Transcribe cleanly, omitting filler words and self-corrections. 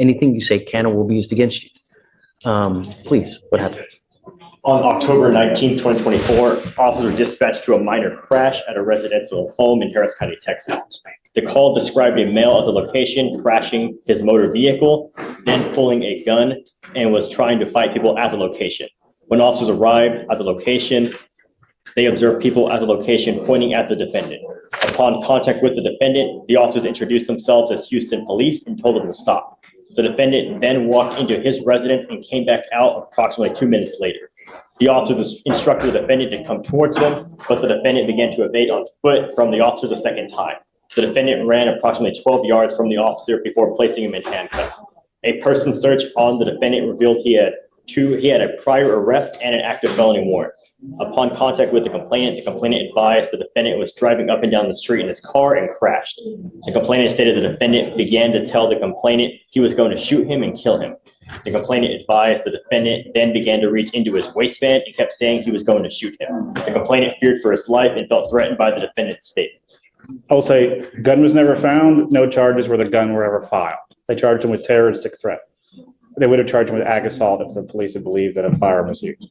anything you say can or will be used against you. Please, what happened? On October 19, 2024, officers were dispatched to a minor crash at a residential home in Harris County, Texas. The call described a male at the location crashing his motor vehicle, then pulling a gun, and was trying to fight people at the location. When officers arrived at the location, they observed people at the location pointing at the defendant. Upon contact with the defendant, the officers introduced themselves as Houston police and told them to stop. The defendant then walked into his residence and came back out approximately 2 minutes later. The officers instructed the defendant to come towards them, but the defendant began to evade on foot from the officer the second time. The defendant ran approximately 12 yards from the officer before placing him in handcuffs. A person search on the defendant revealed he had a prior arrest and an active felony warrant. Upon contact with the complainant advised the defendant was driving up and down the street in his car and crashed. The complainant stated the defendant began to tell the complainant he was going to shoot him and kill him. The complainant advised the defendant then began to reach into his waistband and kept saying he was going to shoot him. The complainant feared for his life and felt threatened by the defendant's statement. I will say gun was never found. No charges where the gun were ever filed. They charged him with terroristic threat. They would have charged him with ag assault if the police had believed that a firearm was used.